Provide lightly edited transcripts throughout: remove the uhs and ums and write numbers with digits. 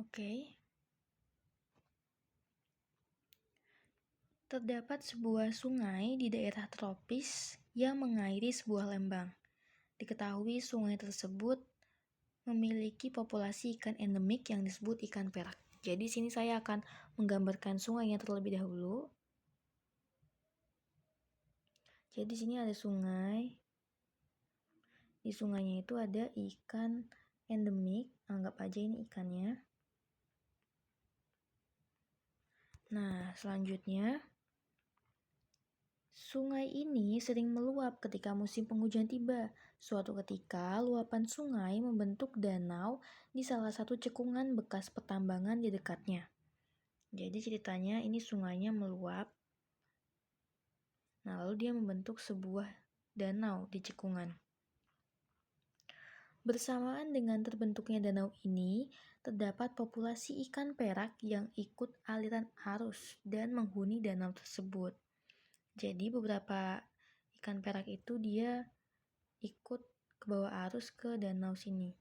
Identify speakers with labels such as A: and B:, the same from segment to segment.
A: Oke. Terdapat sebuah sungai di daerah tropis yang mengairi sebuah lembang. Diketahui sungai tersebut memiliki populasi ikan endemik yang disebut ikan perak. Jadi sini saya akan menggambarkan sungainya terlebih dahulu. Jadi sini ada sungai. Di sungainya itu ada ikan endemik, anggap aja ini ikannya. Nah, selanjutnya sungai ini sering meluap ketika musim penghujan tiba. Suatu ketika, luapan sungai membentuk danau di salah satu cekungan bekas pertambangan di dekatnya. Jadi ceritanya ini sungainya meluap. Nah, lalu dia membentuk sebuah danau di cekungan. Bersamaan dengan terbentuknya danau ini, terdapat populasi ikan perak yang ikut aliran arus dan menghuni danau tersebut. Jadi beberapa ikan perak itu dia ikut ke bawah arus ke danau sini.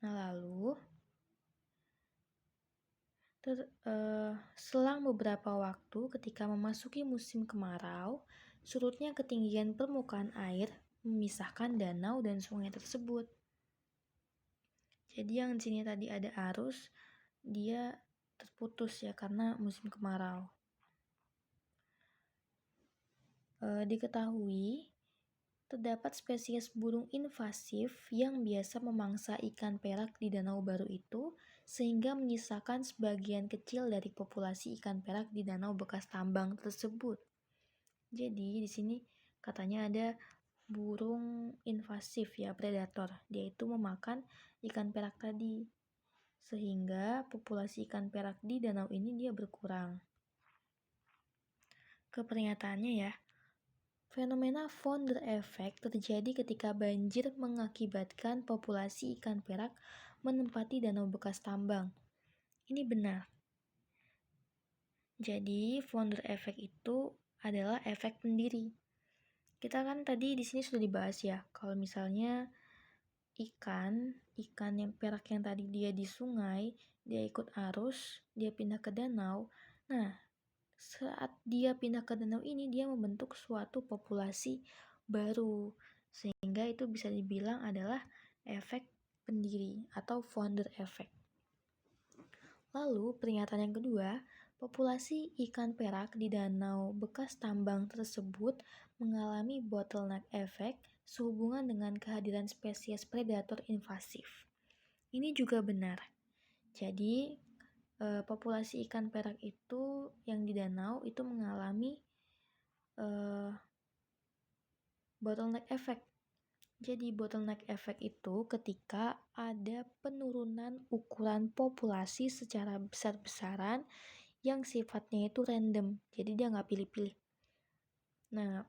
A: Nah lalu selang beberapa waktu ketika memasuki musim kemarau, surutnya ketinggian permukaan air memisahkan danau dan sungai tersebut. Jadi yang di sini tadi ada arus, dia terputus ya karena musim kemarau. Diketahui terdapat spesies burung invasif yang biasa memangsa ikan perak di danau baru itu, sehingga menyisakan sebagian kecil dari populasi ikan perak di danau bekas tambang tersebut. Jadi di sini katanya ada burung invasif ya, predator. Dia itu memakan ikan perak tadi, sehingga populasi ikan perak di danau ini dia berkurang. Ke pernyataannya ya. Fenomena founder effect terjadi ketika banjir mengakibatkan populasi ikan perak menempati danau bekas tambang. Ini benar. Jadi, founder effect itu adalah efek pendiri. Kita kan tadi di sini sudah dibahas ya, kalau misalnya ikan yang perak yang tadi dia di sungai, dia ikut arus, dia pindah ke danau. Nah, saat dia pindah ke danau ini, dia membentuk suatu populasi baru, sehingga itu bisa dibilang adalah efek pendiri atau founder effect. Lalu pernyataan yang kedua, populasi ikan perak di danau bekas tambang tersebut mengalami bottleneck effect sehubungan dengan kehadiran spesies predator invasif. Ini juga benar. Jadi populasi ikan perak itu yang di danau itu mengalami bottleneck effect. Jadi bottleneck effect itu ketika ada penurunan ukuran populasi secara besar-besaran yang sifatnya itu random. Jadi dia nggak pilih-pilih. Nah,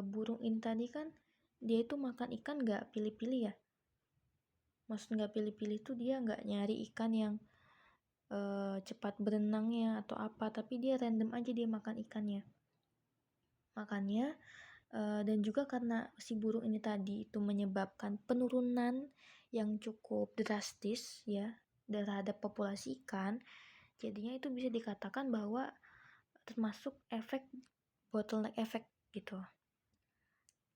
A: burung ini tadi kan dia itu makan ikan nggak pilih-pilih ya. Maksud nggak pilih-pilih tuh dia nggak nyari ikan yang cepat berenangnya atau apa, tapi dia random aja dia makan ikannya. Makanya dan juga karena si burung ini tadi itu menyebabkan penurunan yang cukup drastis ya terhadap populasi ikan, jadinya itu bisa dikatakan bahwa termasuk efek bottleneck effect gitu.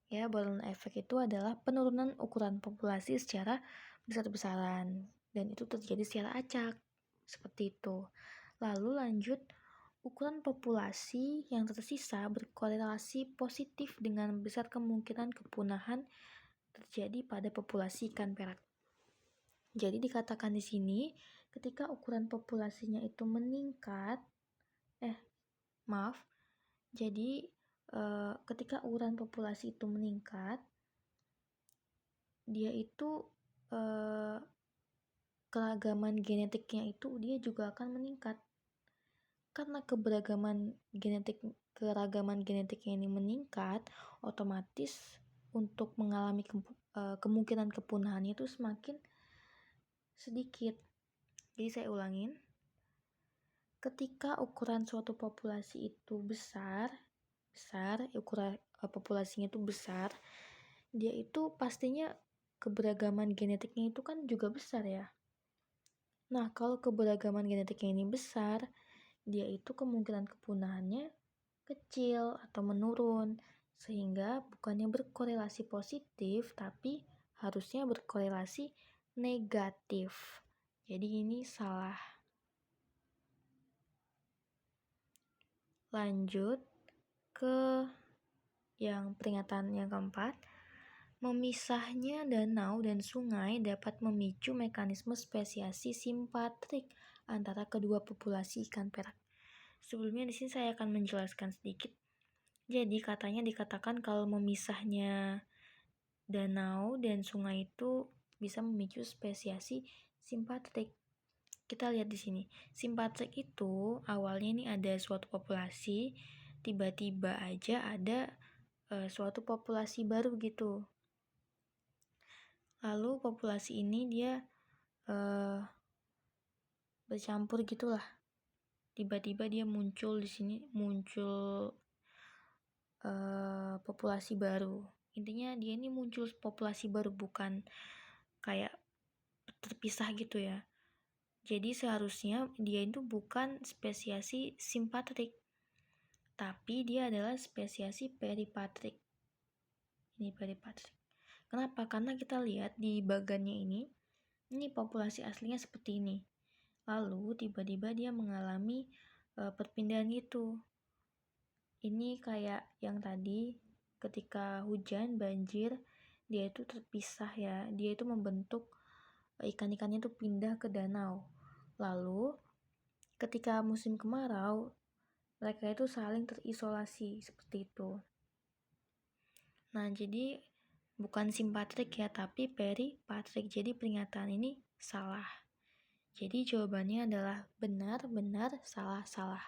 A: Ya, bottleneck effect itu adalah penurunan ukuran populasi secara besar-besaran dan itu terjadi secara acak. Seperti itu. Lalu lanjut, ukuran populasi yang tersisa berkorelasi positif dengan besar kemungkinan kepunahan terjadi pada populasi ikan perak. Jadi dikatakan di sini, ketika ukuran populasinya itu meningkat, jadi ketika ukuran populasi itu meningkat, dia itu keragaman genetiknya itu dia juga akan meningkat. Karena keragaman genetiknya ini meningkat, otomatis untuk mengalami kemungkinan kepunahannya itu semakin sedikit. Jadi saya ulangin, ketika ukuran suatu populasi itu besar, ukuran populasinya itu besar, dia itu pastinya keberagaman genetiknya itu kan juga besar ya. Nah, kalau keberagaman genetiknya ini besar, dia itu kemungkinan kepunahannya kecil atau menurun, sehingga bukannya berkorelasi positif, tapi harusnya berkorelasi negatif. Jadi ini salah. Lanjut ke yang peringatan yang keempat. Memisahnya danau dan sungai dapat memicu mekanisme spesiasi simpatrik antara kedua populasi ikan perak. Sebelumnya di sini saya akan menjelaskan sedikit. Jadi katanya dikatakan kalau memisahnya danau dan sungai itu bisa memicu spesiasi simpatrik. Kita lihat di sini. Simpatrik itu awalnya ini ada suatu populasi, tiba-tiba aja ada suatu populasi baru gitu. Lalu populasi ini dia bercampur gitulah. Tiba-tiba dia muncul di sini, muncul populasi baru. Intinya dia ini muncul populasi baru, bukan kayak terpisah gitu ya. Jadi seharusnya dia itu bukan spesiasi simpatrik, tapi dia adalah spesiasi peripatrik. Ini peripatrik. Kenapa? Karena kita lihat di bagannya ini populasi aslinya seperti ini. Lalu tiba-tiba dia mengalami perpindahan gitu. Ini kayak yang tadi ketika hujan, banjir, dia itu terpisah ya. Dia itu membentuk ikan-ikannya itu pindah ke danau. Lalu ketika musim kemarau, mereka itu saling terisolasi seperti itu. Nah, jadi bukan simpatrik ya, tapi peripatrik. Jadi peringatan ini salah. Jadi jawabannya adalah benar, benar, salah, salah.